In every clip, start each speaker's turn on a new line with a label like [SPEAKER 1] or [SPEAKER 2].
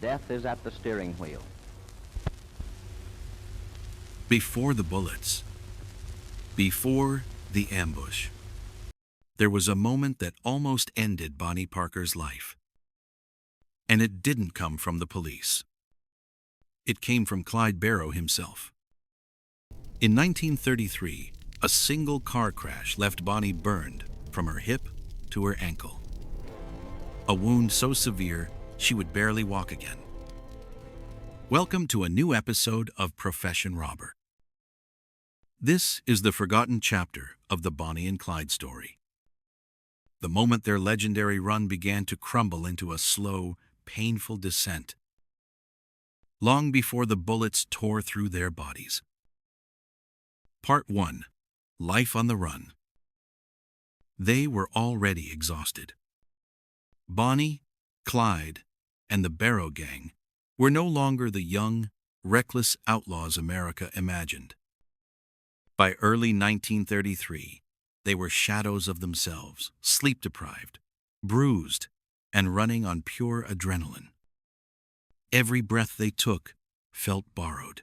[SPEAKER 1] Death is at the steering wheel.
[SPEAKER 2] Before the bullets, before the ambush, there was a moment that almost ended Bonnie Parker's life. And it didn't come from the police. It came from Clyde Barrow himself. In 1933, a single car crash left Bonnie burned from her hip to her ankle. A wound so severe she would barely walk again. Welcome to a new episode of Profession Robber. This is the forgotten chapter of the Bonnie and Clyde story. The moment their legendary run began to crumble into a slow, painful descent, long before the bullets tore through their bodies. Part 1. Life on the Run. They were already exhausted. Bonnie, Clyde, and the Barrow gang were no longer the young, reckless outlaws America imagined. By early 1933, they were shadows of themselves, sleep-deprived, bruised, and running on pure adrenaline. Every breath they took felt borrowed.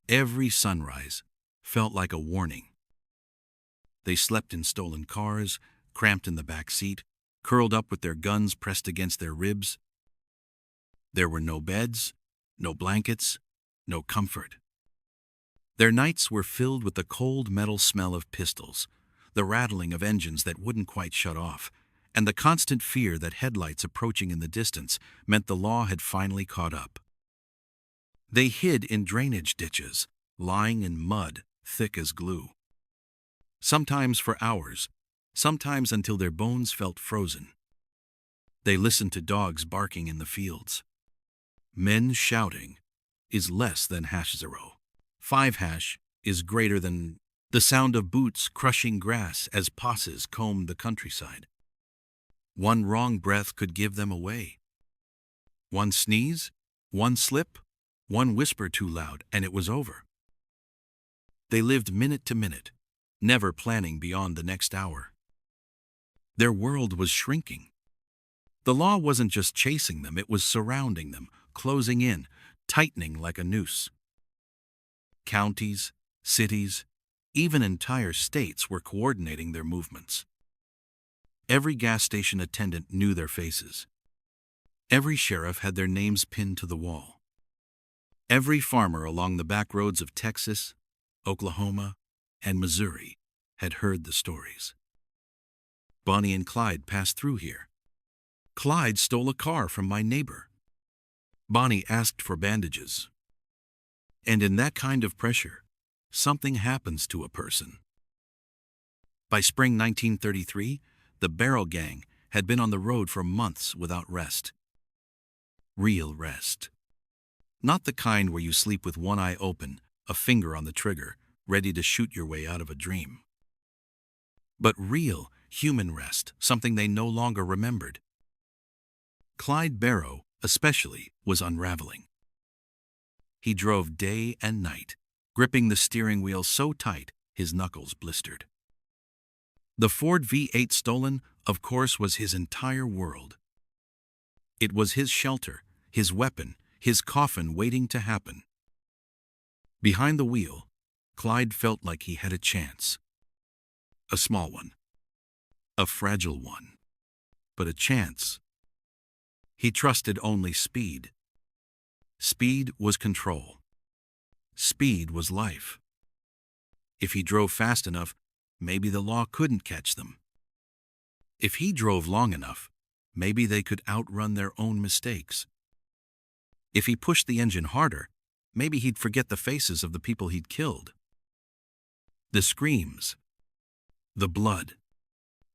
[SPEAKER 2] Every sunrise felt like a warning. They slept in stolen cars, cramped in the back seat, curled up with their guns pressed against their ribs. There were no beds, no blankets, no comfort. Their nights were filled with the cold metal smell of pistols, the rattling of engines that wouldn't quite shut off, and the constant fear that headlights approaching in the distance meant the law had finally caught up. They hid in drainage ditches, lying in mud thick as glue. Sometimes for hours, sometimes until their bones felt frozen. They listened to dogs barking in the fields. Men shouting is less than #0. 5# is greater than the sound of boots crushing grass as posses combed the countryside. One wrong breath could give them away. One sneeze, one slip, one whisper too loud, and it was over. They lived minute to minute, never planning beyond the next hour. Their world was shrinking. The law wasn't just chasing them, it was surrounding them, closing in, tightening like a noose. Counties, cities, even entire states were coordinating their movements. Every gas station attendant knew their faces. Every sheriff had their names pinned to the wall. Every farmer along the back roads of Texas, Oklahoma, and Missouri had heard the stories. Bonnie and Clyde passed through here. Clyde stole a car from my neighbor. Bonnie asked for bandages. And in that kind of pressure, something happens to a person. By spring 1933, the Barrow gang had been on the road for months without rest. Real rest. Not the kind where you sleep with one eye open, a finger on the trigger, ready to shoot your way out of a dream. But real, human rest, something they no longer remembered. Clyde Barrow, especially, was unraveling. He drove day and night, gripping the steering wheel so tight his knuckles blistered. The Ford V8 stolen, of course, was his entire world. It was his shelter, his weapon, his coffin waiting to happen. Behind the wheel, Clyde felt like he had a chance. A small one. A fragile one. But a chance. He trusted only speed. Speed was control. Speed was life. If he drove fast enough, maybe the law couldn't catch them. If he drove long enough, maybe they could outrun their own mistakes. If he pushed the engine harder, maybe he'd forget the faces of the people he'd killed. The screams, the blood,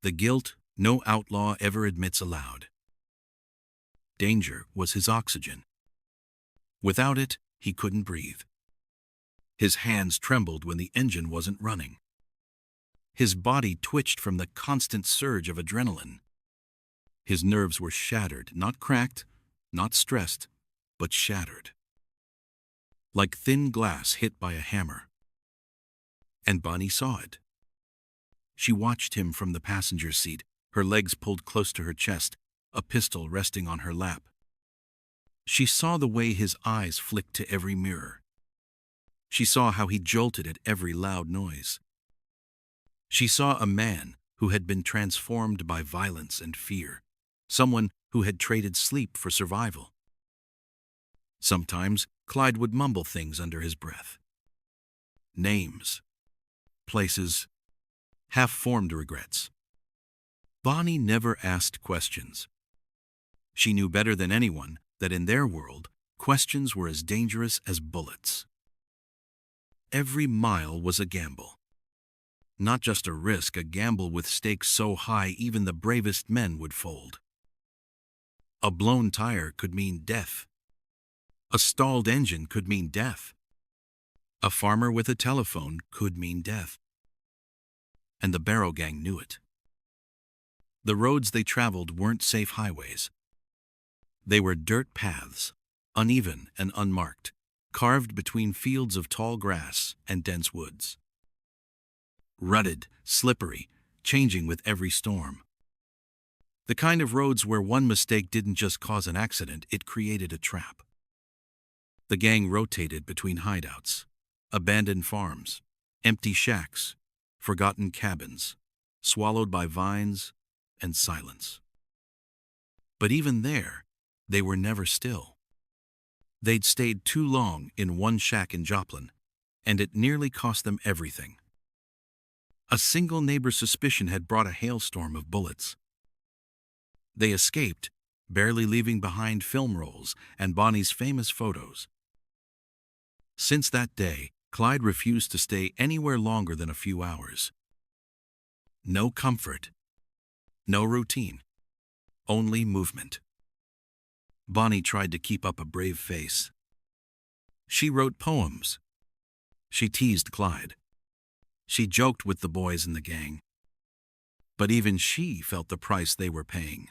[SPEAKER 2] the guilt no outlaw ever admits aloud. Danger was his oxygen. Without it, he couldn't breathe. His hands trembled when the engine wasn't running. His body twitched from the constant surge of adrenaline. His nerves were shattered, not cracked, not stressed, but shattered. Like thin glass hit by a hammer. And Bonnie saw it. She watched him from the passenger seat, her legs pulled close to her chest, a pistol resting on her lap. She saw the way his eyes flicked to every mirror. She saw how he jolted at every loud noise. She saw a man who had been transformed by violence and fear, someone who had traded sleep for survival. Sometimes Clyde would mumble things under his breath. Names, places, half-formed regrets. Bonnie never asked questions. She knew better than anyone that in their world, questions were as dangerous as bullets. Every mile was a gamble. Not just a risk, a gamble with stakes so high even the bravest men would fold. A blown tire could mean death. A stalled engine could mean death. A farmer with a telephone could mean death. And the Barrow gang knew it. The roads they traveled weren't safe highways. They were dirt paths, uneven and unmarked, carved between fields of tall grass and dense woods. Rutted, slippery, changing with every storm. The kind of roads where one mistake didn't just cause an accident, it created a trap. The gang rotated between hideouts, abandoned farms, empty shacks, forgotten cabins, swallowed by vines and silence. But even there, they were never still. They'd stayed too long in one shack in Joplin, and it nearly cost them everything. A single neighbor's suspicion had brought a hailstorm of bullets. They escaped, barely leaving behind film rolls and Bonnie's famous photos. Since that day, Clyde refused to stay anywhere longer than a few hours. No comfort, no routine, only movement. Bonnie tried to keep up a brave face. She wrote poems. She teased Clyde. She joked with the boys in the gang. But even she felt the price they were paying.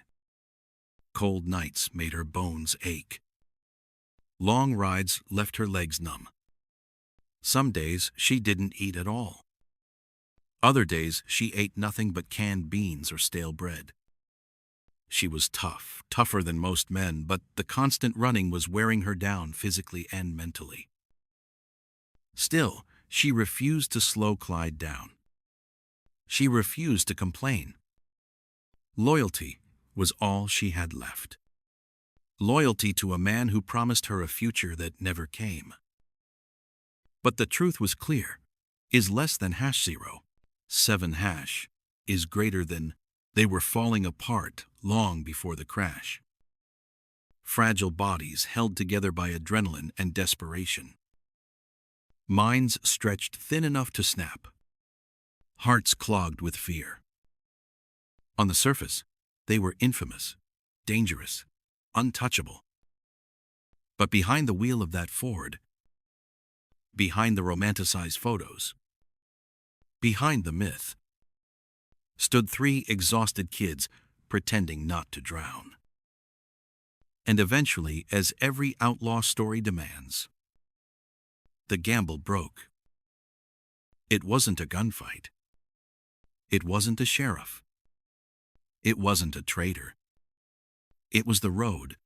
[SPEAKER 2] Cold nights made her bones ache. Long rides left her legs numb. Some days she didn't eat at all. Other days she ate nothing but canned beans or stale bread. She was tough, tougher than most men, but the constant running was wearing her down physically and mentally. Still, she refused to slow Clyde down. She refused to complain. Loyalty was all she had left. Loyalty to a man who promised her a future that never came. But the truth was clear. Is less than #0. 7# is greater than. They were falling apart long before the crash. Fragile bodies held together by adrenaline and desperation. Minds stretched thin enough to snap. Hearts clogged with fear. On the surface, they were infamous, dangerous, untouchable. But behind the wheel of that Ford, behind the romanticized photos, behind the myth, stood 3 exhausted kids pretending not to drown. And eventually, as every outlaw story demands, the gamble broke. It wasn't a gunfight. It wasn't a sheriff. It wasn't a traitor. It was the road,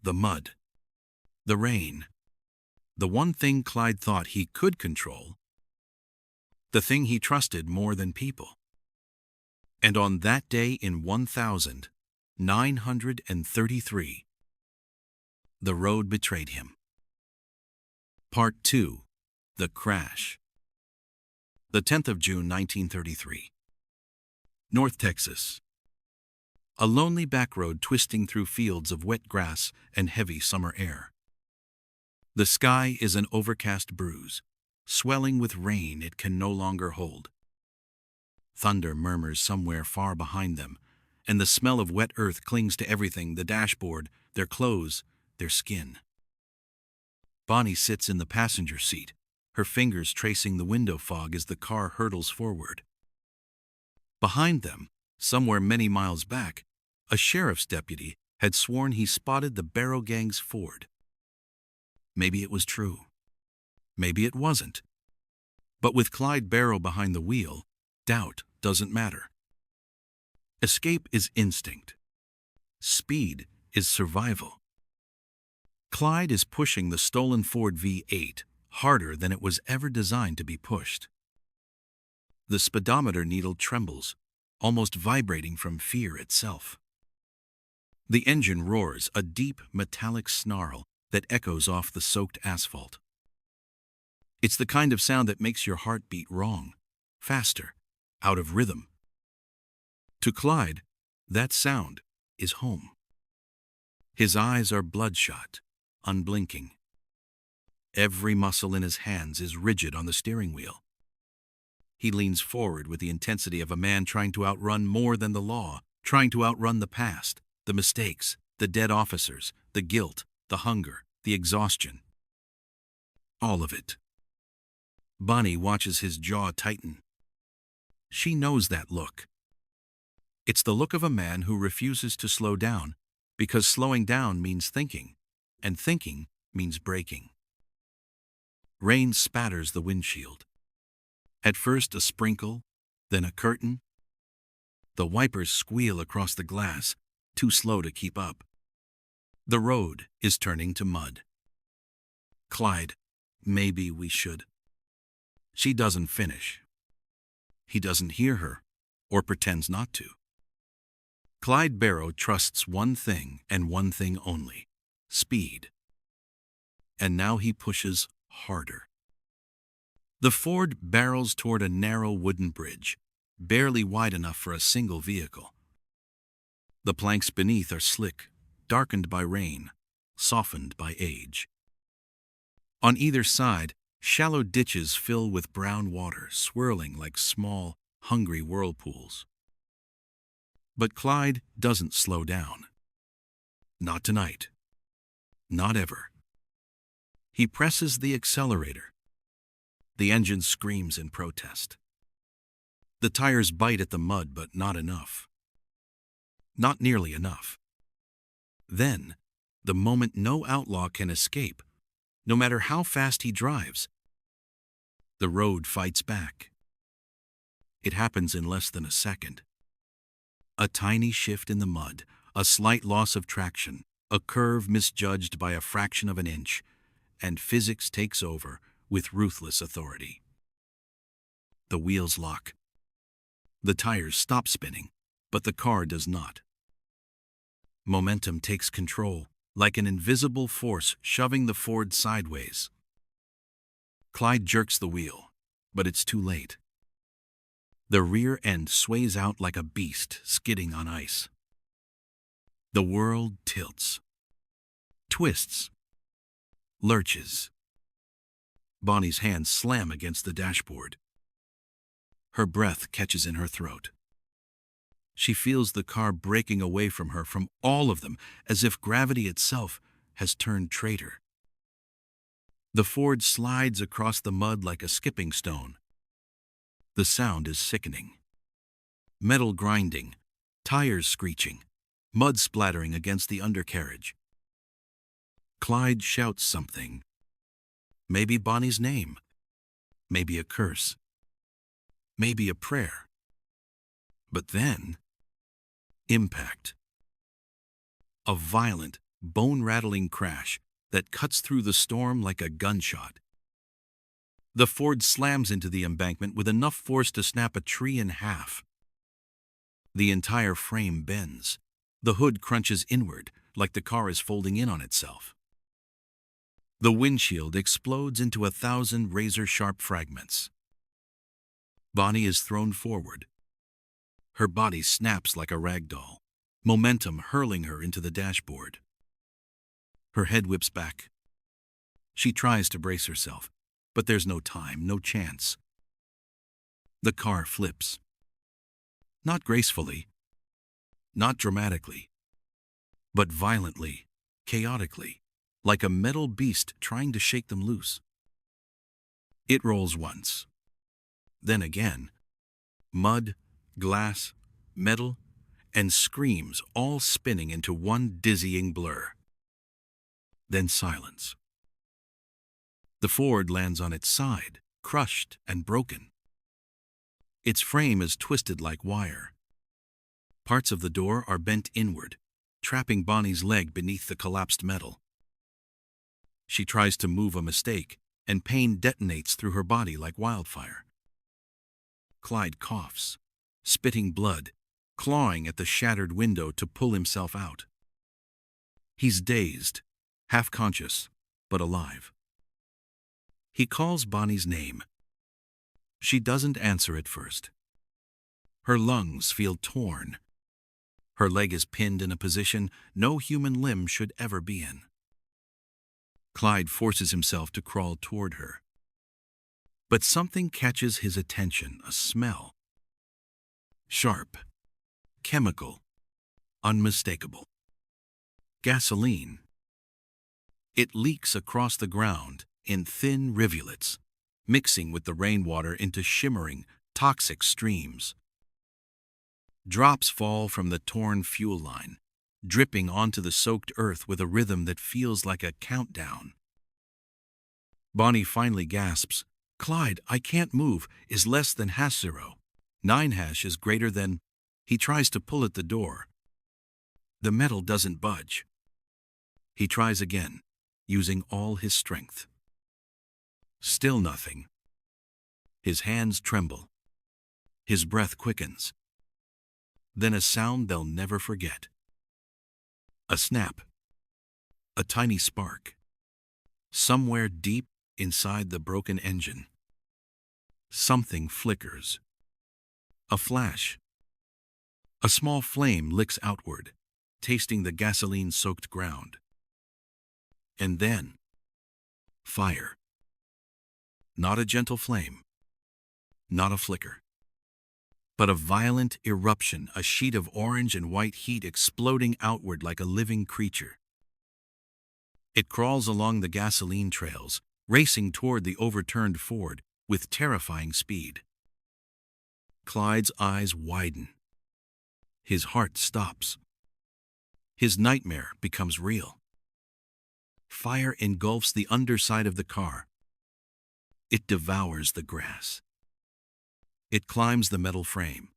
[SPEAKER 2] the mud, the rain, the one thing Clyde thought he could control, the thing he trusted more than people. And on that day in 1933, the road betrayed him. Part 2. The Crash. The 10th of June, 1933. North Texas. A lonely back road twisting through fields of wet grass and heavy summer air. The sky is an overcast bruise, swelling with rain it can no longer hold. Thunder murmurs somewhere far behind them, and the smell of wet earth clings to everything: the dashboard, their clothes, their skin. Bonnie sits in the passenger seat, her fingers tracing the window fog as the car hurtles forward. Behind them, somewhere many miles back, a sheriff's deputy had sworn he spotted the Barrow gang's Ford. Maybe it was true. Maybe it wasn't. But with Clyde Barrow behind the wheel, doubt doesn't matter. Escape is instinct. Speed is survival. Clyde is pushing the stolen Ford V8 harder than it was ever designed to be pushed. The speedometer needle trembles, almost vibrating from fear itself. The engine roars, a deep, metallic snarl that echoes off the soaked asphalt. It's the kind of sound that makes your heart beat wrong, faster, out of rhythm. To Clyde, that sound is home. His eyes are bloodshot, unblinking. Every muscle in his hands is rigid on the steering wheel. He leans forward with the intensity of a man trying to outrun more than the law, trying to outrun the past, the mistakes, the dead officers, the guilt, the hunger, the exhaustion. All of it. Bonnie watches his jaw tighten. She knows that look. It's the look of a man who refuses to slow down, because slowing down means thinking, and thinking means breaking. Rain spatters the windshield. At first a sprinkle, then a curtain. The wipers squeal across the glass, too slow to keep up. The road is turning to mud. Clyde, maybe we should. She doesn't finish. He doesn't hear her, or pretends not to. Clyde Barrow trusts one thing and one thing only: speed. And now he pushes harder. The Ford barrels toward a narrow wooden bridge, barely wide enough for a single vehicle. The planks beneath are slick, darkened by rain, softened by age. On either side, shallow ditches fill with brown water, swirling like small, hungry whirlpools. But Clyde doesn't slow down. Not tonight. Not ever. He presses the accelerator. The engine screams in protest. The tires bite at the mud, but not enough. Not nearly enough. Then, the moment no outlaw can escape, no matter how fast he drives, the road fights back. It happens in less than a second. A tiny shift in the mud, a slight loss of traction, a curve misjudged by a fraction of an inch, and physics takes over with ruthless authority. The wheels lock. The tires stop spinning, but the car does not. Momentum takes control, like an invisible force shoving the Ford sideways. Clyde jerks the wheel, but it's too late. The rear end sways out like a beast skidding on ice. The world tilts, twists, lurches. Bonnie's hands slam against the dashboard. Her breath catches in her throat. She feels the car breaking away from her, from all of them, as if gravity itself has turned traitor. The Ford slides across the mud like a skipping stone. The sound is sickening. Metal grinding, tires screeching, mud splattering against the undercarriage. Clyde shouts something. Maybe Bonnie's name. Maybe a curse. Maybe a prayer. But then, impact. A violent, bone-rattling crash that cuts through the storm like a gunshot. The Ford slams into the embankment with enough force to snap a tree in half. The entire frame bends. The hood crunches inward, like the car is folding in on itself. The windshield explodes into 1,000 razor-sharp fragments. Bonnie is thrown forward. Her body snaps like a rag doll, momentum hurling her into the dashboard. Her head whips back. She tries to brace herself, but there's no time, no chance. The car flips. Not gracefully, not dramatically, but violently, chaotically, like a metal beast trying to shake them loose. It rolls once, then again. Mud, glass, metal, and screams all spinning into one dizzying blur. Then silence. The Ford lands on its side, crushed and broken. Its frame is twisted like wire. Parts of the door are bent inward, trapping Bonnie's leg beneath the collapsed metal. She tries to move a mistake, and pain detonates through her body like wildfire. Clyde coughs, spitting blood, clawing at the shattered window to pull himself out. He's dazed, half-conscious, but alive. He calls Bonnie's name. She doesn't answer at first. Her lungs feel torn. Her leg is pinned in a position no human limb should ever be in. Clyde forces himself to crawl toward her. But something catches his attention, a smell. Sharp, chemical, unmistakable. Gasoline. It leaks across the ground in thin rivulets, mixing with the rainwater into shimmering, toxic streams. Drops fall from the torn fuel line, dripping onto the soaked earth with a rhythm that feels like a countdown. Bonnie finally gasps, "Clyde, I can't move," is less than #0. 9# is greater than. He tries to pull at the door. The metal doesn't budge. He tries again, using all his strength. Still nothing. His hands tremble. His breath quickens. Then a sound they'll never forget. A snap. A tiny spark. Somewhere deep inside the broken engine. Something flickers. A flash. A small flame licks outward, tasting the gasoline-soaked ground. And then, fire. Not a gentle flame. Not a flicker. But a violent eruption, a sheet of orange and white heat exploding outward like a living creature. It crawls along the gasoline trails, racing toward the overturned Ford with terrifying speed. Clyde's eyes widen. His heart stops. His nightmare becomes real. Fire engulfs the underside of the car. It devours the grass. It climbs the metal frame.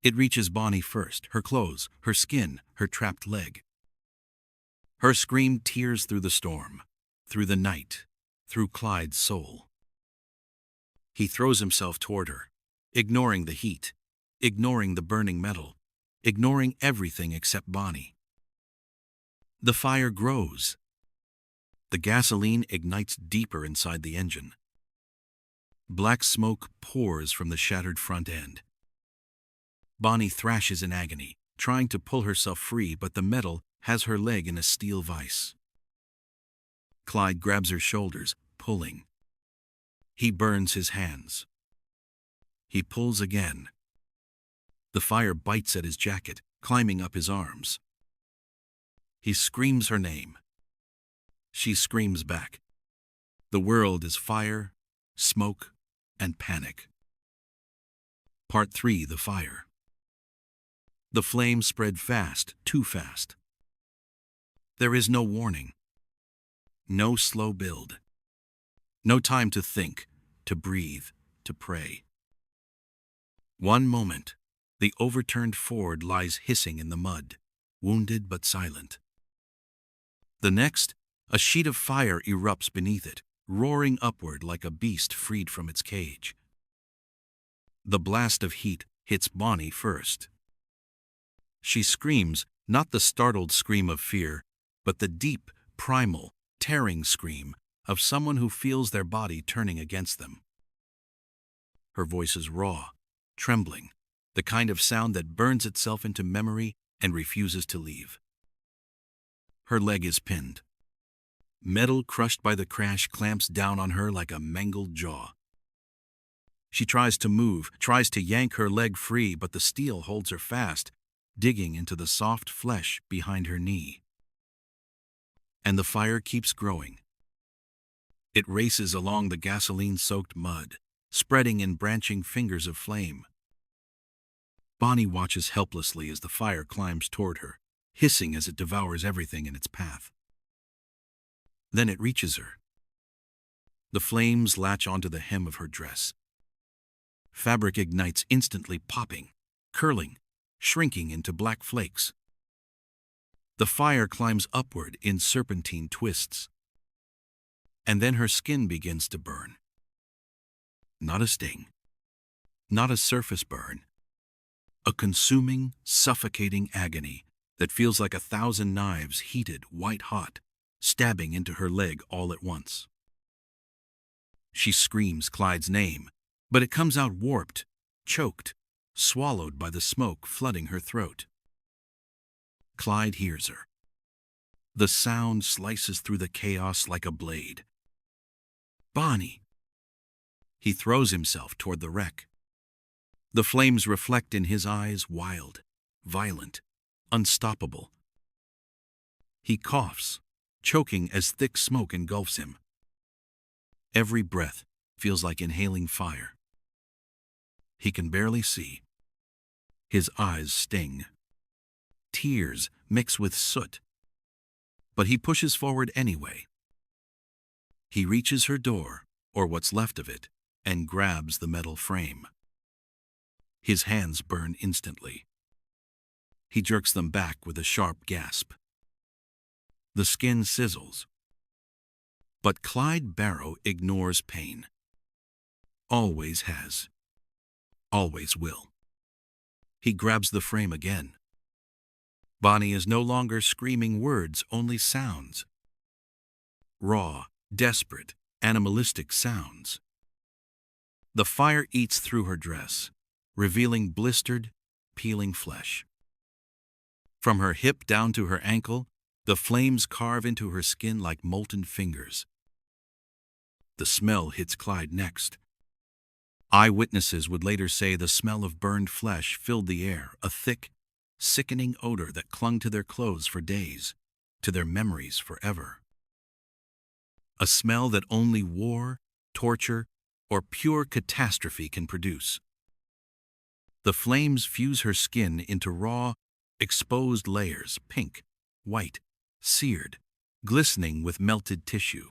[SPEAKER 2] It reaches Bonnie first, her clothes, her skin, her trapped leg. Her scream tears through the storm, through the night, through Clyde's soul. He throws himself toward her, ignoring the heat, ignoring the burning metal, ignoring everything except Bonnie. The fire grows. The gasoline ignites deeper inside the engine. Black smoke pours from the shattered front end. Bonnie thrashes in agony, trying to pull herself free, but the metal has her leg in a steel vise. Clyde grabs her shoulders, pulling. He burns his hands. He pulls again. The fire bites at his jacket, climbing up his arms. He screams her name. She screams back. The world is fire, smoke, and panic. Part 3: The Fire. The flames spread fast, too fast. There is no warning. No slow build. No time to think, to breathe, to pray. One moment, the overturned Ford lies hissing in the mud, wounded but silent. The next, a sheet of fire erupts beneath it, roaring upward like a beast freed from its cage. The blast of heat hits Bonnie first. She screams, not the startled scream of fear, but the deep, primal, tearing scream of someone who feels their body turning against them. Her voice is raw, trembling, the kind of sound that burns itself into memory and refuses to leave. Her leg is pinned. Metal crushed by the crash clamps down on her like a mangled jaw. She tries to move, tries to yank her leg free, but the steel holds her fast, digging into the soft flesh behind her knee. And the fire keeps growing. It races along the gasoline-soaked mud, spreading in branching fingers of flame. Bonnie watches helplessly as the fire climbs toward her, hissing as it devours everything in its path. Then it reaches her. The flames latch onto the hem of her dress. Fabric ignites, instantly popping, curling, shrinking into black flakes. The fire climbs upward in serpentine twists. and then her skin begins to burn. Not a sting, not a surface burn, a consuming, suffocating agony that feels like 1,000 knives heated white-hot, stabbing into her leg all at once. She screams Clyde's name, but it comes out warped, choked, swallowed by the smoke flooding her throat. Clyde hears her. The sound slices through the chaos like a blade. "Bonnie!" He throws himself toward the wreck. The flames reflect in his eyes, wild, violent, unstoppable. He coughs, choking as thick smoke engulfs him. Every breath feels like inhaling fire. He can barely see. His eyes sting. Tears mix with soot. But he pushes forward anyway. He reaches her door, or what's left of it, and grabs the metal frame. His hands burn instantly. He jerks them back with a sharp gasp. The skin sizzles. But Clyde Barrow ignores pain. Always has. Always will. He grabs the frame again. Bonnie is no longer screaming words, only sounds. Raw, desperate, animalistic sounds. The fire eats through her dress, revealing blistered, peeling flesh. From her hip down to her ankle, the flames carve into her skin like molten fingers. The smell hits Clyde next. Eyewitnesses would later say the smell of burned flesh filled the air, a thick, sickening odor that clung to their clothes for days, to their memories forever. A smell that only war, torture, or pure catastrophe can produce. The flames fuse her skin into raw, exposed layers, pink, white, seared, glistening with melted tissue.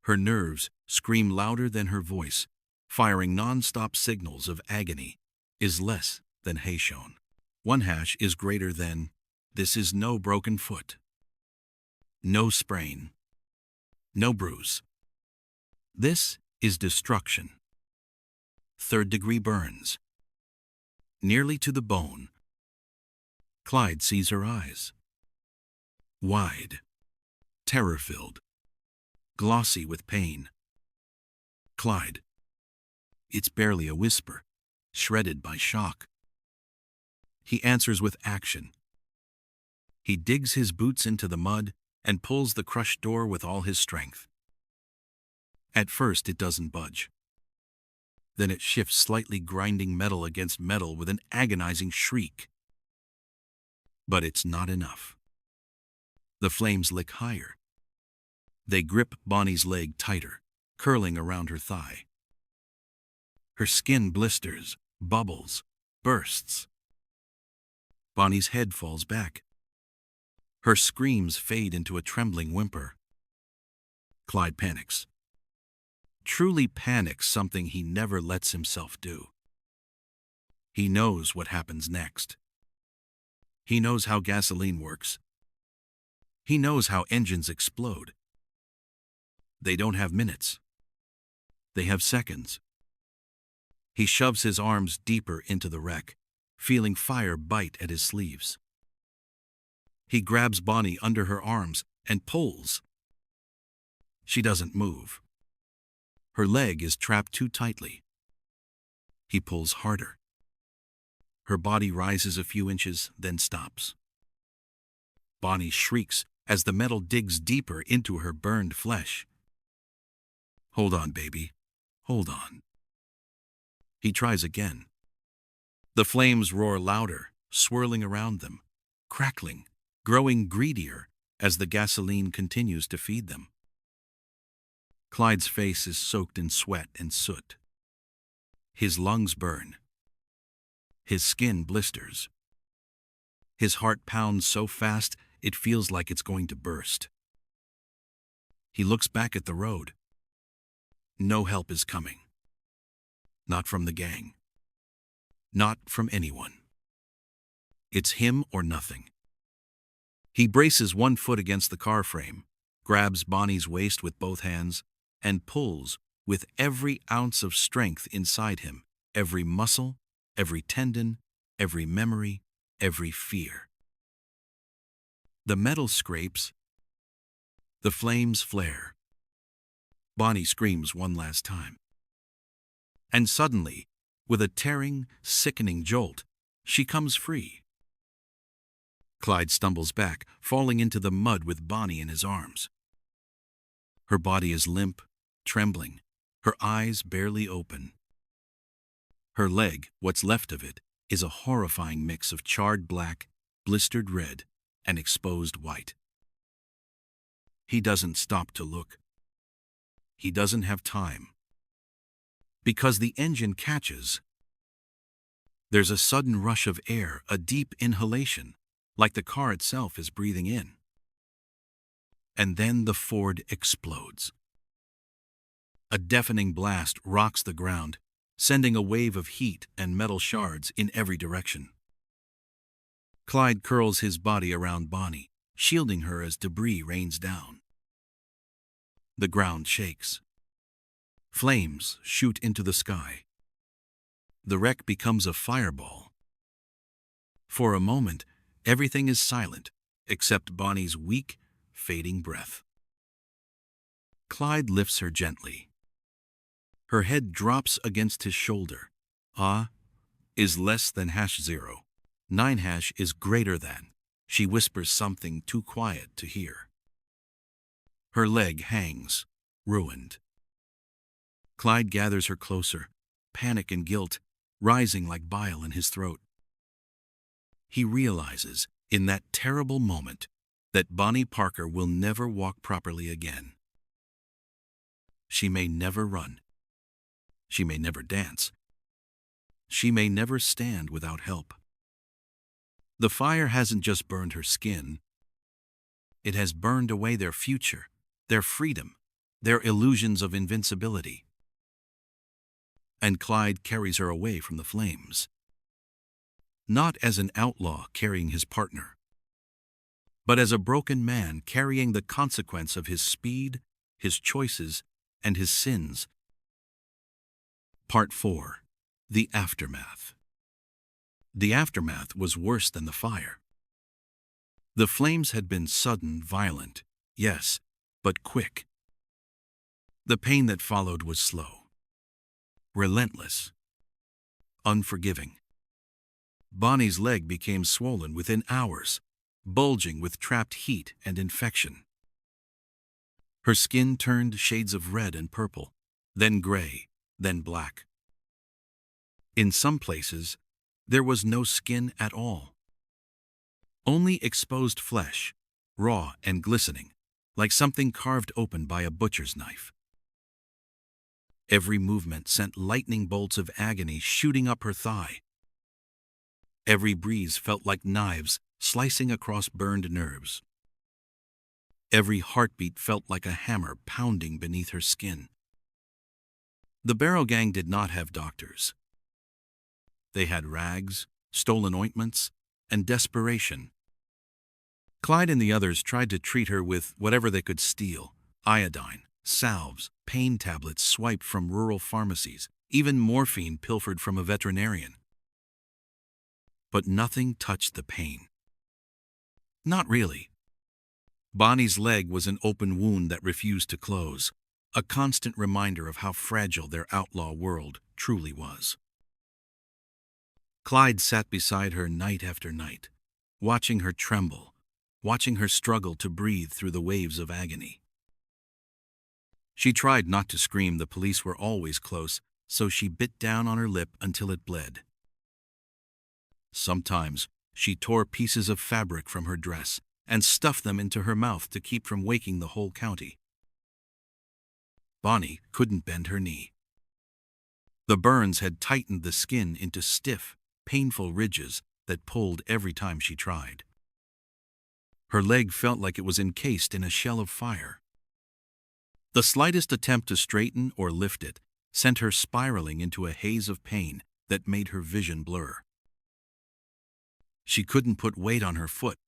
[SPEAKER 2] Her nerves scream louder than her voice, firing non-stop signals of agony, is less than Haitian. One hash is greater than, this is no broken foot. No sprain. No bruise. This is destruction. Third-degree burns. Nearly to the bone. Clyde sees her eyes. Wide. Terror-filled. Glossy with pain. Clyde. It's barely a whisper, shredded by shock. He answers with action. He digs his boots into the mud and pulls the crushed door with all his strength. At first, it doesn't budge. Then it shifts, slightly grinding metal against metal with an agonizing shriek. But it's not enough. The flames lick higher. They grip Bonnie's leg tighter, curling around her thigh. Her skin blisters, bubbles, bursts. Bonnie's head falls back. Her screams fade into a trembling whimper. Clyde panics. Truly panics, something he never lets himself do. He knows what happens next. He knows how gasoline works. He knows how engines explode. They don't have minutes. They have seconds. He shoves his arms deeper into the wreck, feeling fire bite at his sleeves. He grabs Bonnie under her arms and pulls. She doesn't move. Her leg is trapped too tightly. He pulls harder. Her body rises a few inches, then stops. Bonnie shrieks as the metal digs deeper into her burned flesh. Hold on, baby. Hold on. He tries again. The flames roar louder, swirling around them, crackling, growing greedier as the gasoline continues to feed them. Clyde's face is soaked in sweat and soot. His lungs burn. His skin blisters. His heart pounds so fast it feels like it's going to burst. He looks back at the road. No help is coming. Not from the gang. Not from anyone. It's him or nothing. He braces one foot against the car frame, grabs Bonnie's waist with both hands, and pulls with every ounce of strength inside him, every muscle, every tendon, every memory, every fear. The metal scrapes, the flames flare. Bonnie screams one last time. And suddenly, with a tearing, sickening jolt, she comes free. Clyde stumbles back, falling into the mud with Bonnie in his arms. Her body is limp, trembling, her eyes barely open. Her leg, what's left of it, is a horrifying mix of charred black, blistered red, and exposed white. He doesn't stop to look. He doesn't have time. Because the engine catches. There's a sudden rush of air, a deep inhalation, like the car itself is breathing in. And then the Ford explodes. A deafening blast rocks the ground, sending a wave of heat and metal shards in every direction. Clyde curls his body around Bonnie, shielding her as debris rains down. The ground shakes. Flames shoot into the sky. The wreck becomes a fireball. For a moment, everything is silent, except Bonnie's weak, fading breath. Clyde lifts her gently. Her head drops against his shoulder. Is less than #0. 9# is greater than. She whispers something too quiet to hear. Her leg hangs, ruined. Clyde gathers her closer, panic and guilt rising like bile in his throat. He realizes, in that terrible moment, that Bonnie Parker will never walk properly again. She may never run. She may never dance. She may never stand without help. The fire hasn't just burned her skin. It has burned away their future, their freedom, their illusions of invincibility. And Clyde carries her away from the flames. Not as an outlaw carrying his partner, but as a broken man carrying the consequence of his speed, his choices, and his sins. Part 4. The Aftermath. The aftermath was worse than the fire. The flames had been sudden, violent, yes, but quick. The pain that followed was slow, relentless, unforgiving. Bonnie's leg became swollen within hours, bulging with trapped heat and infection. Her skin turned shades of red and purple, then gray, then black. In some places, there was no skin at all. Only exposed flesh, raw and glistening, like something carved open by a butcher's knife. Every movement sent lightning bolts of agony shooting up her thigh. Every breeze felt like knives slicing across burned nerves. Every heartbeat felt like a hammer pounding beneath her skin. The Barrow gang did not have doctors. They had rags, stolen ointments, and desperation. Clyde and the others tried to treat her with whatever they could steal: iodine, salves, pain tablets swiped from rural pharmacies, even morphine pilfered from a veterinarian. But nothing touched the pain. Not really. Bonnie's leg was an open wound that refused to close, a constant reminder of how fragile their outlaw world truly was. Clyde sat beside her night after night, watching her tremble, watching her struggle to breathe through the waves of agony. She tried not to scream, the police were always close, so she bit down on her lip until it bled. Sometimes she tore pieces of fabric from her dress and stuffed them into her mouth to keep from waking the whole county. Bonnie couldn't bend her knee. The burns had tightened the skin into stiff, painful ridges that pulled every time she tried. Her leg felt like it was encased in a shell of fire. The slightest attempt to straighten or lift it sent her spiraling into a haze of pain that made her vision blur. She couldn't put weight on her foot.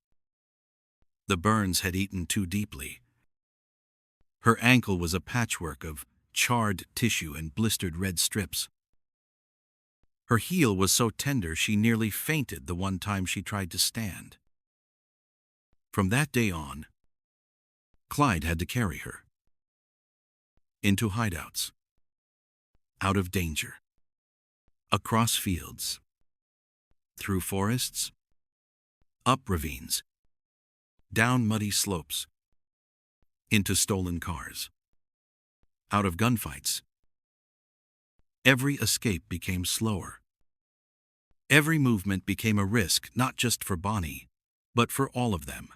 [SPEAKER 2] The burns had eaten too deeply. Her ankle was a patchwork of charred tissue and blistered red strips. Her heel was so tender she nearly fainted the one time she tried to stand. From that day on, Clyde had to carry her. Into hideouts. Out of danger. Across fields. Through forests. Up ravines. Down muddy slopes. Into stolen cars. Out of gunfights. Every escape became slower. Every movement became a risk, not just for Bonnie, but for all of them.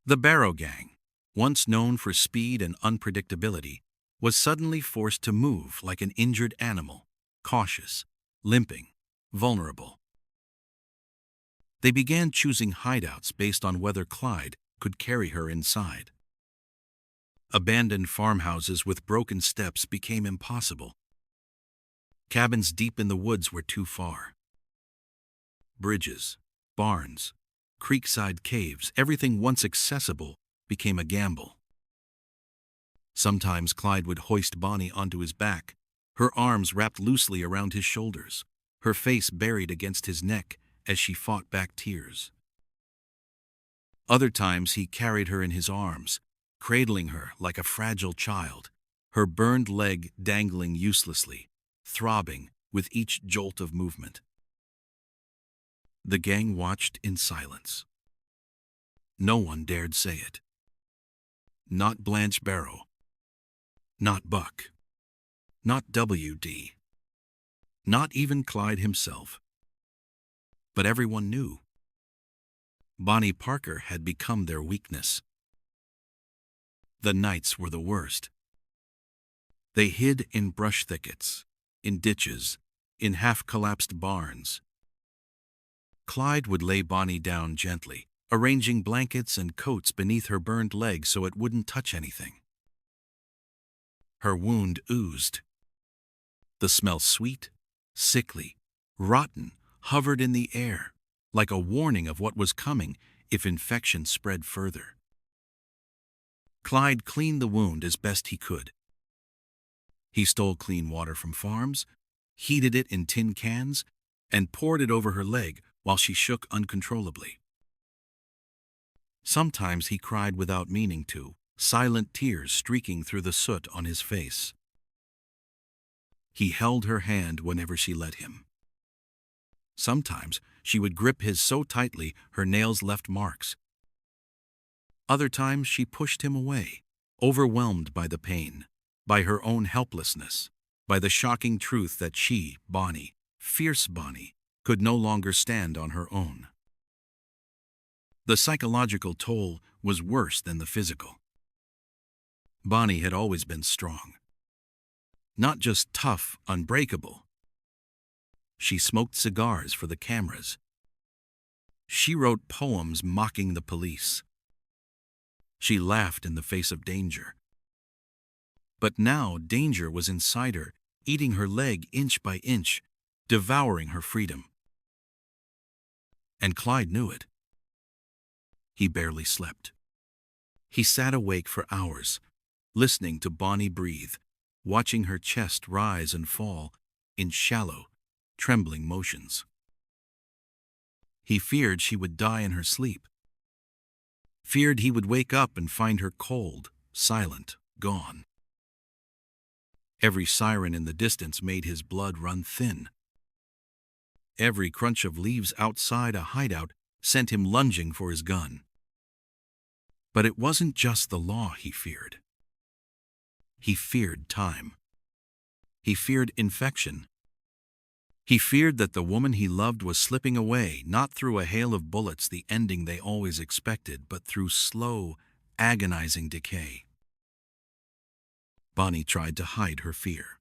[SPEAKER 2] The Barrow gang, once known for speed and unpredictability, was suddenly forced to move like an injured animal, cautious, limping, vulnerable. They began choosing hideouts based on whether Clyde could carry her inside. Abandoned farmhouses with broken steps became impossible. Cabins deep in the woods were too far. Bridges, barns, creekside caves, everything once accessible became a gamble. Sometimes Clyde would hoist Bonnie onto his back, her arms wrapped loosely around his shoulders, her face buried against his neck as she fought back tears. Other times he carried her in his arms, cradling her like a fragile child, her burned leg dangling uselessly, throbbing with each jolt of movement. The gang watched in silence. No one dared say it. Not Blanche Barrow. Not Buck. Not W.D. Not even Clyde himself. But everyone knew. Bonnie Parker had become their weakness. The nights were the worst. They hid in brush thickets, in ditches, in half-collapsed barns. Clyde would lay Bonnie down gently, arranging blankets and coats beneath her burned leg so it wouldn't touch anything. Her wound oozed. The smell, sweet, sickly, rotten, hovered in the air, like a warning of what was coming if infection spread further. Clyde cleaned the wound as best he could. He stole clean water from farms, heated it in tin cans, and poured it over her leg while she shook uncontrollably. Sometimes he cried without meaning to, silent tears streaking through the soot on his face. He held her hand whenever she let him. Sometimes she would grip his so tightly her nails left marks. Other times she pushed him away, overwhelmed by the pain, by her own helplessness, by the shocking truth that she, Bonnie, fierce Bonnie, could no longer stand on her own. The psychological toll was worse than the physical. Bonnie had always been strong. Not just tough, unbreakable. She smoked cigars for the cameras. She wrote poems mocking the police. She laughed in the face of danger. But now danger was inside her, eating her leg inch by inch, devouring her freedom. And Clyde knew it. He barely slept. He sat awake for hours, listening to Bonnie breathe, watching her chest rise and fall in shallow, trembling motions. He feared she would die in her sleep. Feared he would wake up and find her cold, silent, gone. Every siren in the distance made his blood run thin. Every crunch of leaves outside a hideout sent him lunging for his gun. But it wasn't just the law he feared. He feared time. He feared infection. He feared that the woman he loved was slipping away, not through a hail of bullets, the ending they always expected, but through slow, agonizing decay. Bonnie tried to hide her fear.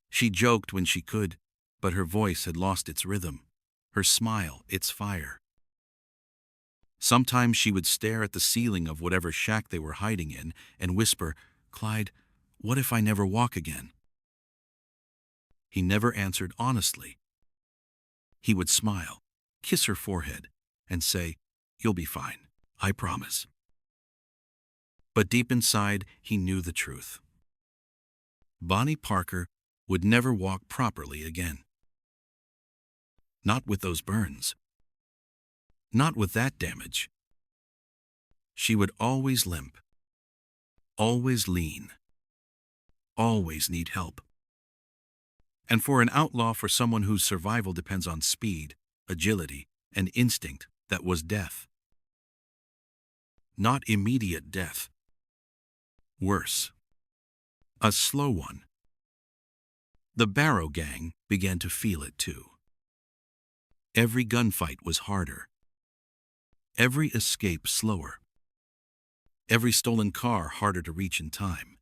[SPEAKER 2] She joked when she could, but her voice had lost its rhythm, her smile its fire. Sometimes she would stare at the ceiling of whatever shack they were hiding in and whisper, "Clyde, what if I never walk again?" He never answered honestly. He would smile, kiss her forehead, and say, "You'll be fine, I promise." But deep inside, he knew the truth. Bonnie Parker would never walk properly again. Not with those burns. Not with that damage. She would always limp. Always lean. Always need help. And for an outlaw, for someone whose survival depends on speed, agility, and instinct, that was death. Not immediate death. Worse. A slow one. The Barrow gang began to feel it too. Every gunfight was harder. Every escape slower. Every stolen car harder to reach in time.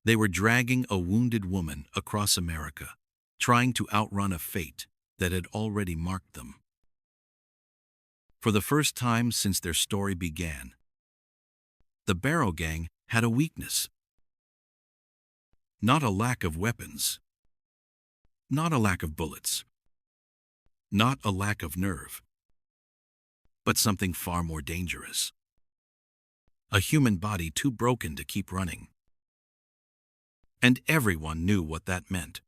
[SPEAKER 2] They were dragging a wounded woman across America, trying to outrun a fate that had already marked them. For the first time since their story began, the Barrow gang had a weakness. Not a lack of weapons. Not a lack of bullets. Not a lack of nerve. But something far more dangerous. A human body too broken to keep running. And everyone knew what that meant.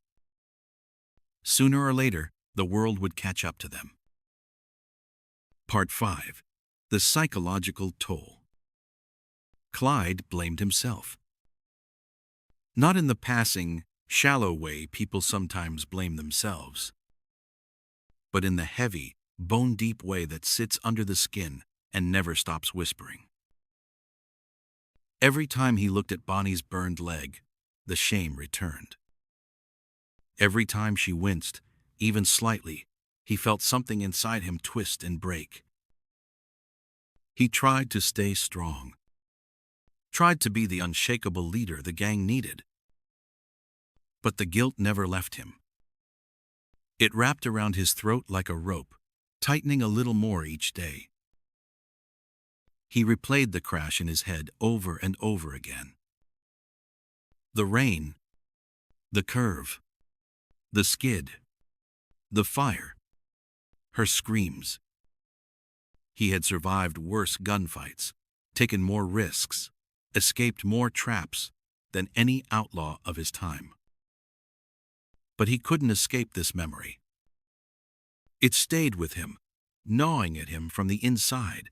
[SPEAKER 2] Sooner or later, the world would catch up to them. Part 5. The psychological toll. Clyde blamed himself. Not in the passing, shallow way people sometimes blame themselves, but in the heavy, bone-deep way that sits under the skin and never stops whispering. Every time he looked at Bonnie's burned leg, the shame returned. Every time she winced, even slightly, he felt something inside him twist and break. He tried to stay strong. Tried to be the unshakable leader the gang needed. But the guilt never left him. It wrapped around his throat like a rope, tightening a little more each day. He replayed the crash in his head over and over again. The rain, the curve, the skid, the fire, her screams. He had survived worse gunfights, taken more risks, escaped more traps than any outlaw of his time. But he couldn't escape this memory. It stayed with him, gnawing at him from the inside.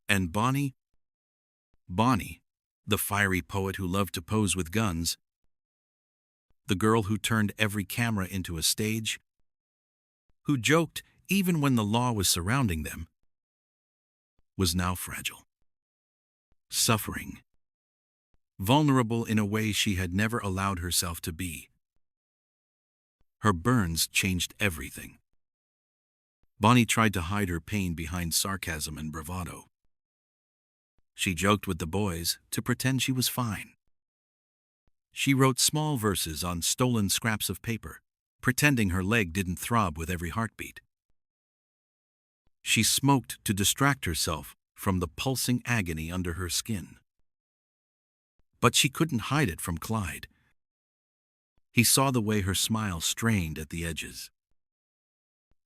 [SPEAKER 2] And Bonnie, the fiery poet who loved to pose with guns, the girl who turned every camera into a stage, who joked even when the law was surrounding them, was now fragile, suffering, vulnerable in a way she had never allowed herself to be. Her burns changed everything. Bonnie tried to hide her pain behind sarcasm and bravado. She joked with the boys to pretend she was fine. She wrote small verses on stolen scraps of paper, pretending her leg didn't throb with every heartbeat. She smoked to distract herself from the pulsing agony under her skin. But she couldn't hide it from Clyde. He saw the way her smile strained at the edges.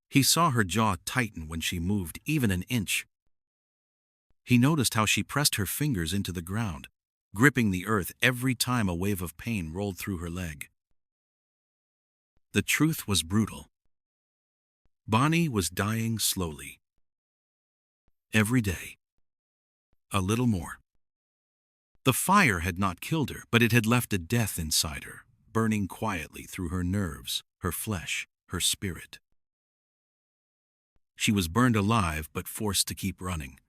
[SPEAKER 2] He saw her jaw tighten when she moved even an inch. He noticed how she pressed her fingers into the ground, gripping the earth every time a wave of pain rolled through her leg. The truth was brutal. Bonnie was dying slowly. Every day. A little more. The fire had not killed her, but it had left a death inside her, burning quietly through her nerves, her flesh, her spirit. She was burned alive but forced to keep running.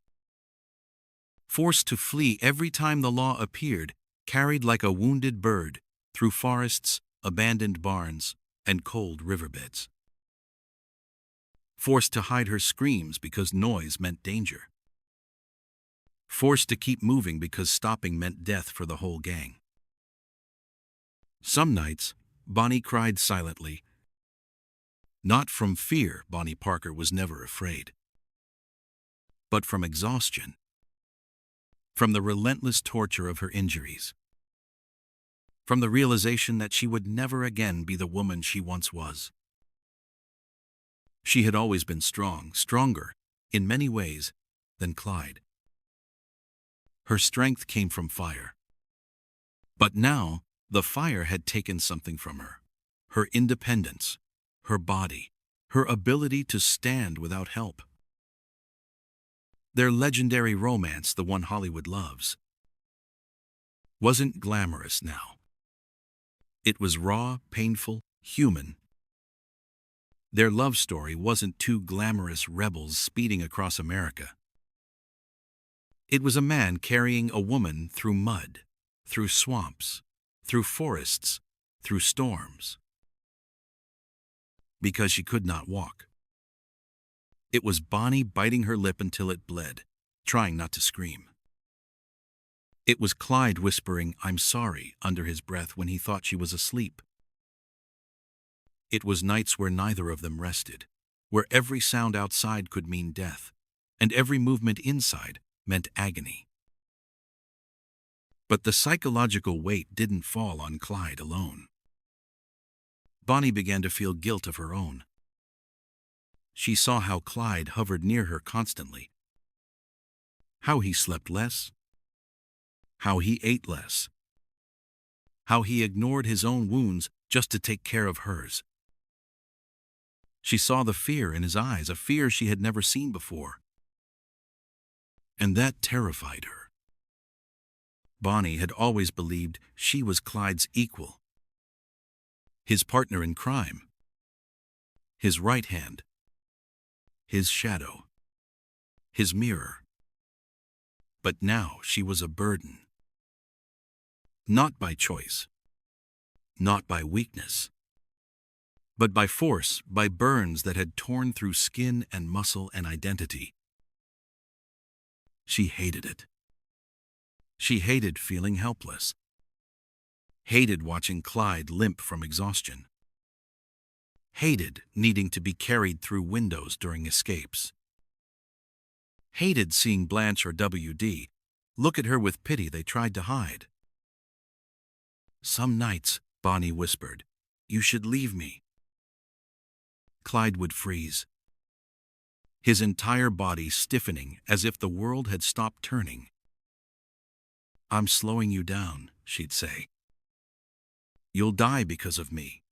[SPEAKER 2] Forced to flee every time the law appeared, carried like a wounded bird through forests, abandoned barns, and cold riverbeds. Forced to hide her screams because noise meant danger. Forced to keep moving because stopping meant death for the whole gang. Some nights, Bonnie cried silently. Not from fear, Bonnie Parker was never afraid, but from exhaustion. From the relentless torture of her injuries. From the realization that she would never again be the woman she once was. She had always been strong, stronger, in many ways, than Clyde. Her strength came from fire. But now, the fire had taken something from her. Her independence, her body, her ability to stand without help. Their legendary romance, the one Hollywood loves, wasn't glamorous now. It was raw, painful, human. Their love story wasn't two glamorous rebels speeding across America. It was a man carrying a woman through mud, through swamps, through forests, through storms. Because she could not walk. It was Bonnie biting her lip until it bled, trying not to scream. It was Clyde whispering, "I'm sorry," under his breath when he thought she was asleep. It was nights where neither of them rested, where every sound outside could mean death, and every movement inside meant agony. But the psychological weight didn't fall on Clyde alone. Bonnie began to feel guilt of her own. She saw how Clyde hovered near her constantly, how he slept less, how he ate less, how he ignored his own wounds just to take care of hers. She saw the fear in his eyes, a fear she had never seen before. And that terrified her. Bonnie had always believed she was Clyde's equal, his partner in crime, his right hand, his shadow, his mirror. But now she was a burden. Not by choice, not by weakness, but by force, by burns that had torn through skin and muscle and identity. She hated it. She hated feeling helpless. Hated watching Clyde limp from exhaustion. Hated needing to be carried through windows during escapes. Hated seeing Blanche or WD look at her with pity they tried to hide. "Some nights," Bonnie whispered, "you should leave me." Clyde would freeze, his entire body stiffening as if the world had stopped turning. "I'm slowing you down," she'd say. "You'll die because of me."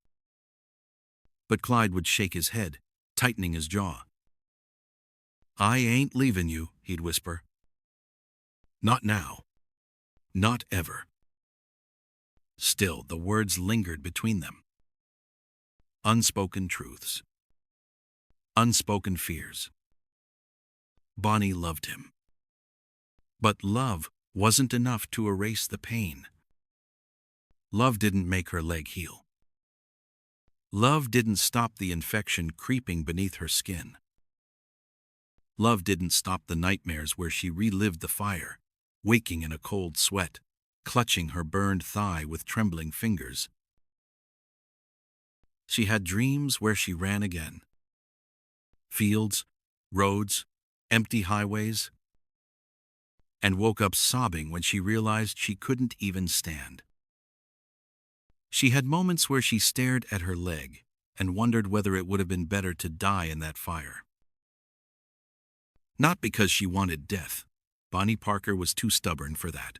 [SPEAKER 2] But Clyde would shake his head, tightening his jaw. "I ain't leaving you," he'd whisper. "Not now. Not ever." Still, the words lingered between them. Unspoken truths. Unspoken fears. Bonnie loved him. But love wasn't enough to erase the pain. Love didn't make her leg heal. Love didn't stop the infection creeping beneath her skin. Love didn't stop the nightmares where she relived the fire, waking in a cold sweat, clutching her burned thigh with trembling fingers. She had dreams where she ran again. Fields, roads, empty highways, and woke up sobbing when she realized she couldn't even stand. She had moments where she stared at her leg and wondered whether it would have been better to die in that fire. Not because she wanted death. Bonnie Parker was too stubborn for that.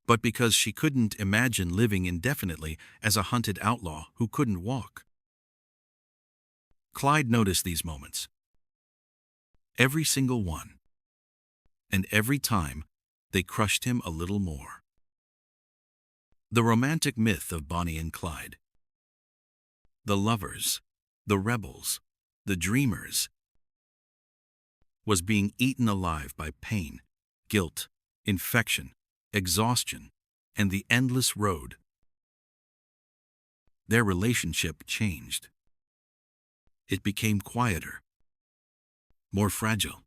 [SPEAKER 2] But because she couldn't imagine living indefinitely as a hunted outlaw who couldn't walk. Clyde noticed these moments. Every single one. And every time, they crushed him a little more. The romantic myth of Bonnie and Clyde. The lovers, the rebels, the dreamers, was being eaten alive by pain, guilt, infection, exhaustion, and the endless road. Their relationship changed. It became quieter, more fragile,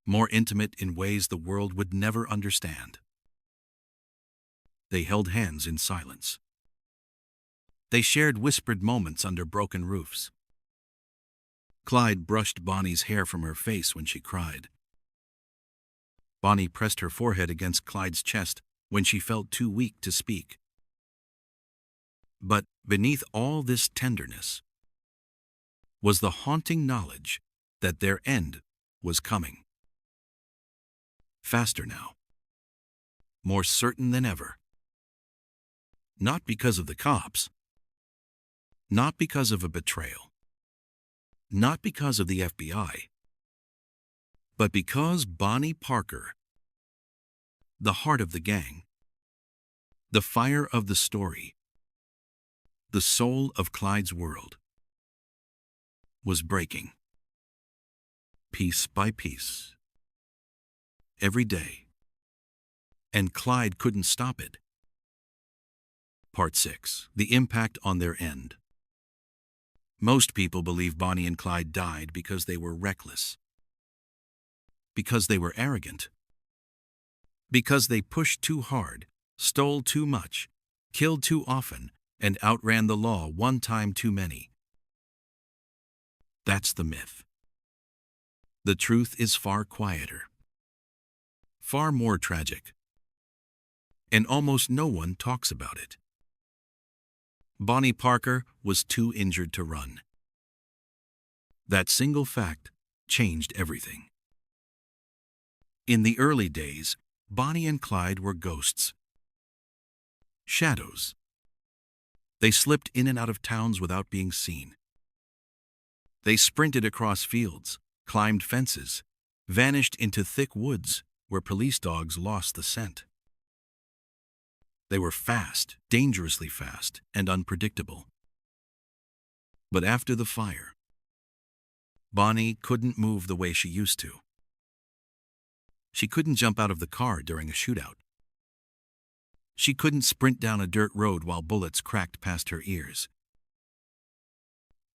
[SPEAKER 2] more intimate in ways the world would never understand. They held hands in silence. They shared whispered moments under broken roofs. Clyde brushed Bonnie's hair from her face when she cried. Bonnie pressed her forehead against Clyde's chest when she felt too weak to speak. But beneath all this tenderness was the haunting knowledge that their end was coming. faster now, more certain than ever. Not because of the cops, not because of a betrayal, not because of the FBI, but because Bonnie Parker, the heart of the gang, the fire of the story, the soul of Clyde's world, was breaking, piece by piece, every day, and Clyde couldn't stop it. Part 6. The impact on their end. Most people believe Bonnie and Clyde died because they were reckless, because they were arrogant, because they pushed too hard, stole too much, killed too often, and outran the law one time too many. That's the myth. The truth is far quieter, far more tragic, and almost no one talks about it. Bonnie Parker was too injured to run. That single fact changed everything. In the early days, Bonnie and Clyde were ghosts, shadows. They slipped in and out of towns without being seen. They sprinted across fields, climbed fences, vanished into thick woods where police dogs lost the scent. They were fast, dangerously fast, and unpredictable. But after the fire, Bonnie couldn't move the way she used to. She couldn't jump out of the car during a shootout. She couldn't sprint down a dirt road while bullets cracked past her ears.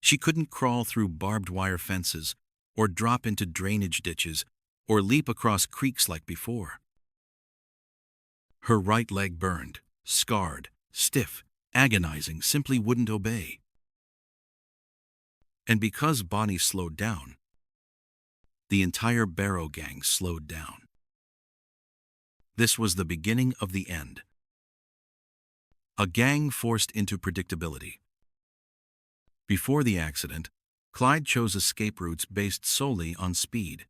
[SPEAKER 2] She couldn't crawl through barbed wire fences or drop into drainage ditches or leap across creeks like before. Her right leg burned, scarred, stiff, agonizing, simply wouldn't obey. And because Bonnie slowed down, the entire Barrow gang slowed down. This was the beginning of the end. A gang forced into predictability. Before the accident, Clyde chose escape routes based solely on speed.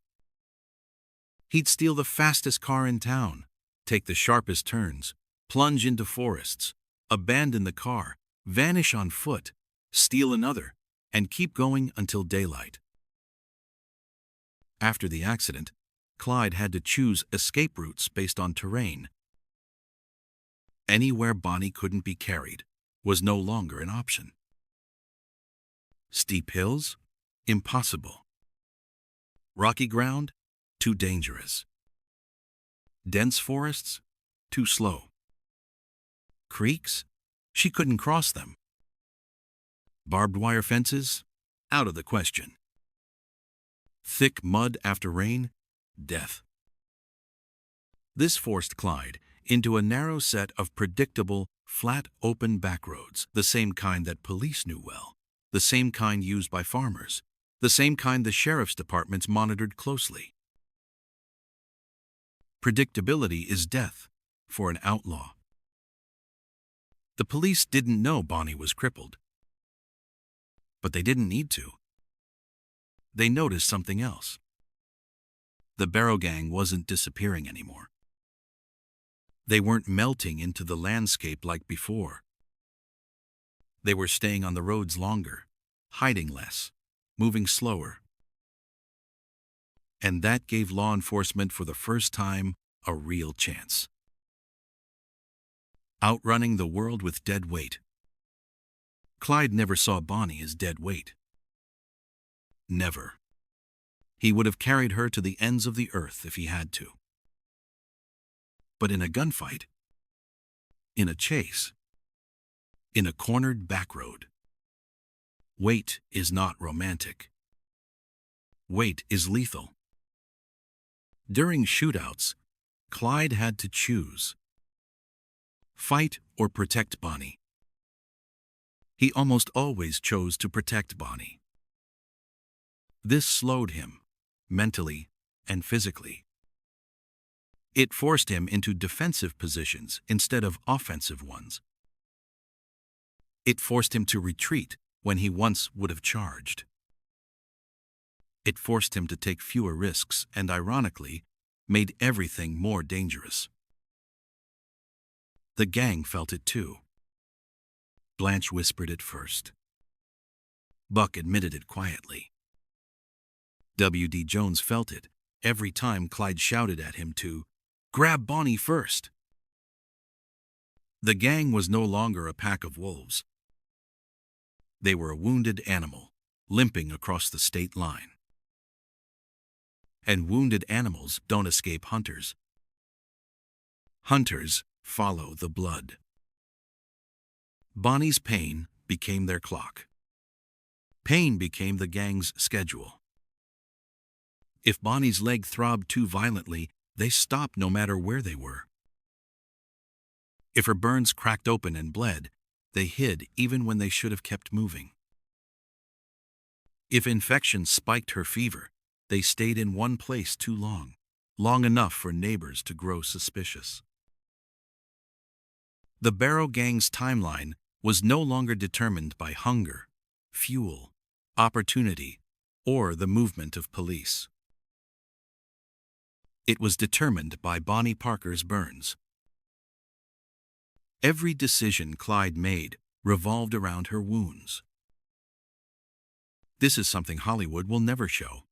[SPEAKER 2] He'd steal the fastest car in town, take the sharpest turns, plunge into forests, abandon the car, vanish on foot, steal another, and keep going until daylight. After the accident, Clyde had to choose escape routes based on terrain. Anywhere Bonnie couldn't be carried was no longer an option. Steep hills? Impossible. Rocky ground? Too dangerous. Dense forests? Too slow. Creeks? She couldn't cross them. Barbed wire fences? Out of the question. Thick mud after rain? Death. This forced Clyde into a narrow set of predictable, flat, open backroads, the same kind that police knew well, the same kind used by farmers, the same kind the sheriff's departments monitored closely. Predictability is death for an outlaw. The police didn't know Bonnie was crippled, but they didn't need to. They noticed something else. The Barrow gang wasn't disappearing anymore. They weren't melting into the landscape like before. They were staying on the roads longer, hiding less, moving slower. And that gave law enforcement for the first time a real chance. Outrunning the world with dead weight. Clyde never saw Bonnie as dead weight. Never. He would have carried her to the ends of the earth if he had to. But in a gunfight, in a chase, in a cornered back road, weight is not romantic. Weight is lethal. During shootouts, Clyde had to choose. Fight or protect Bonnie. He almost always chose to protect Bonnie. This slowed him, mentally and physically. It forced him into defensive positions instead of offensive ones. It forced him to retreat when he once would have charged. It forced him to take fewer risks and, ironically, made everything more dangerous. The gang felt it too. Blanche whispered it first. Buck admitted it quietly. W.D. Jones felt it every time Clyde shouted at him to grab Bonnie first. The gang was no longer a pack of wolves. They were a wounded animal, limping across the state line. And wounded animals don't escape hunters. Hunters follow the blood. Bonnie's pain became their clock. Pain became the gang's schedule. If Bonnie's leg throbbed too violently, they stopped no matter where they were. If her burns cracked open and bled, they hid even when they should have kept moving. If infection spiked her fever, they stayed in one place too long, long enough for neighbors to grow suspicious. The Barrow gang's timeline was no longer determined by hunger, fuel, opportunity, or the movement of police. It was determined by Bonnie Parker's burns. Every decision Clyde made revolved around her wounds. This is something Hollywood will never show.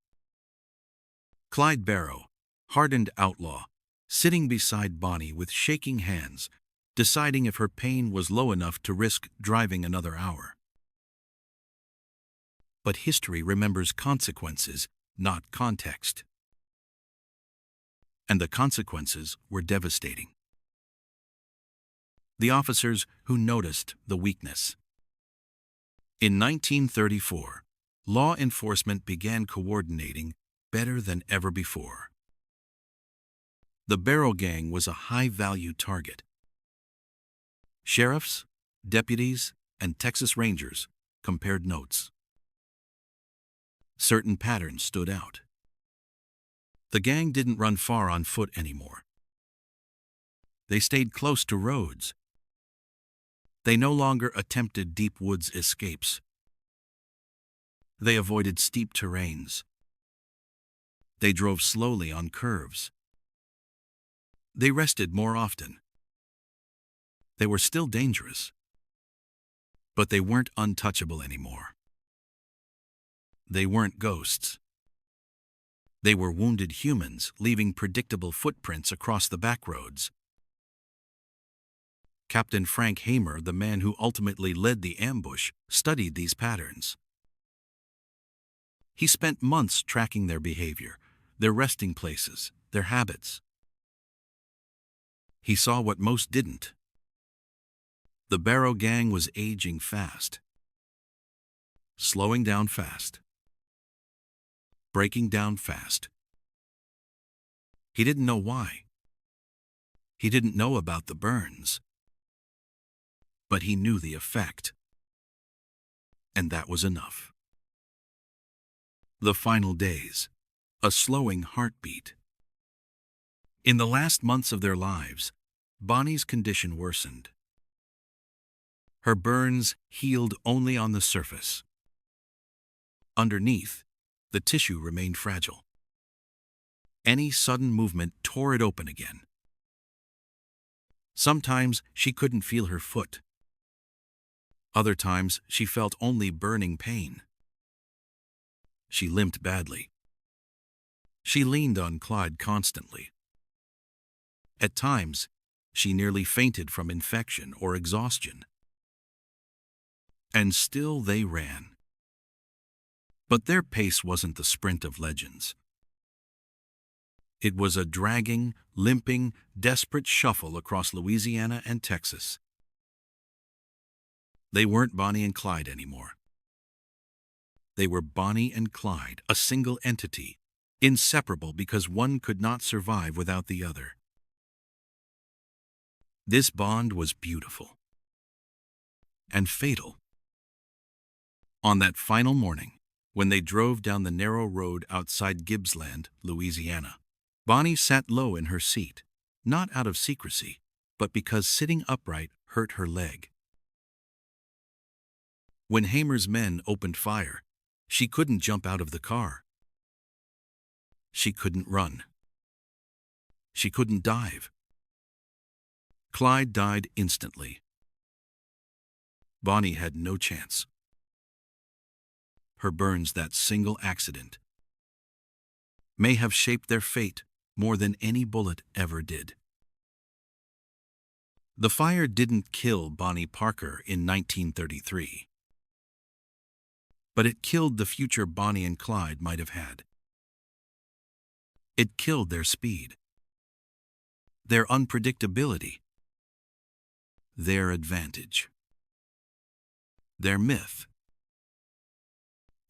[SPEAKER 2] Clyde Barrow, hardened outlaw, sitting beside Bonnie with shaking hands, deciding if her pain was low enough to risk driving another hour. But history remembers consequences, not context. And the consequences were devastating. The officers who noticed the weakness. In 1934, law enforcement began coordinating better than ever before. The Barrow gang was a high-value target. Sheriffs, deputies, and Texas Rangers compared notes. Certain patterns stood out. The gang didn't run far on foot anymore. They stayed close to roads. They no longer attempted deep woods escapes. They avoided steep terrains. They drove slowly on curves. They rested more often. They were still dangerous, but they weren't untouchable anymore. They weren't ghosts. They were wounded humans leaving predictable footprints across the back roads. Captain Frank Hamer, the man who ultimately led the ambush, studied these patterns. He spent months tracking their behavior, their resting places, their habits. He saw what most didn't. The Barrow gang was aging fast, slowing down fast, breaking down fast. He didn't know why. He didn't know about the burns. But he knew the effect. And that was enough. The final days, a slowing heartbeat. In the last months of their lives, Bonnie's condition worsened. Her burns healed only on the surface. Underneath, the tissue remained fragile. Any sudden movement tore it open again. Sometimes she couldn't feel her foot. Other times she felt only burning pain. She limped badly. She leaned on Clyde constantly. At times, she nearly fainted from infection or exhaustion. And still they ran. But their pace wasn't the sprint of legends. It was a dragging, limping, desperate shuffle across Louisiana and Texas. They weren't Bonnie and Clyde anymore. They were Bonnie and Clyde, a single entity, inseparable because one could not survive without the other. This bond was beautiful and fatal. On that final morning, when they drove down the narrow road outside Gibbsland, Louisiana, Bonnie sat low in her seat, not out of secrecy, but because sitting upright hurt her leg. When Hamer's men opened fire, she couldn't jump out of the car. She couldn't run. She couldn't dive. Clyde died instantly. Bonnie had no chance. Her burns, that single accident, may have shaped their fate more than any bullet ever did. The fire didn't kill Bonnie Parker in 1933, but it killed the future Bonnie and Clyde might have had. It killed their speed, their unpredictability, their advantage, their myth.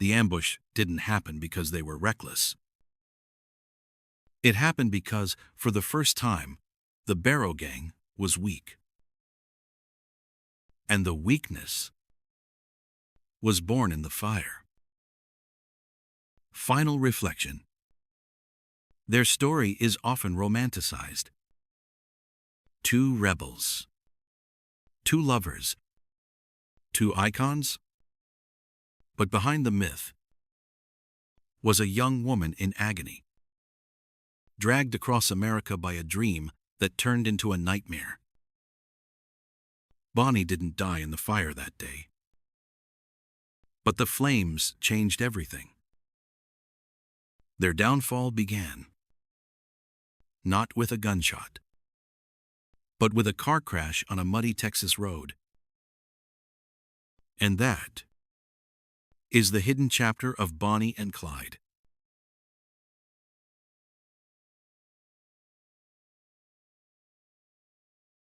[SPEAKER 2] The ambush didn't happen because they were reckless. It happened because, for the first time, the Barrow gang was weak. And the weakness was born in the fire. Final reflection. Their story is often romanticized. Two rebels, two lovers, two icons. But behind the myth was a young woman in agony, dragged across America by a dream that turned into a nightmare. Bonnie didn't die in the fire that day, but the flames changed everything. Their downfall began, not with a gunshot, but with a car crash on a muddy Texas road. And that is the hidden chapter of Bonnie and Clyde.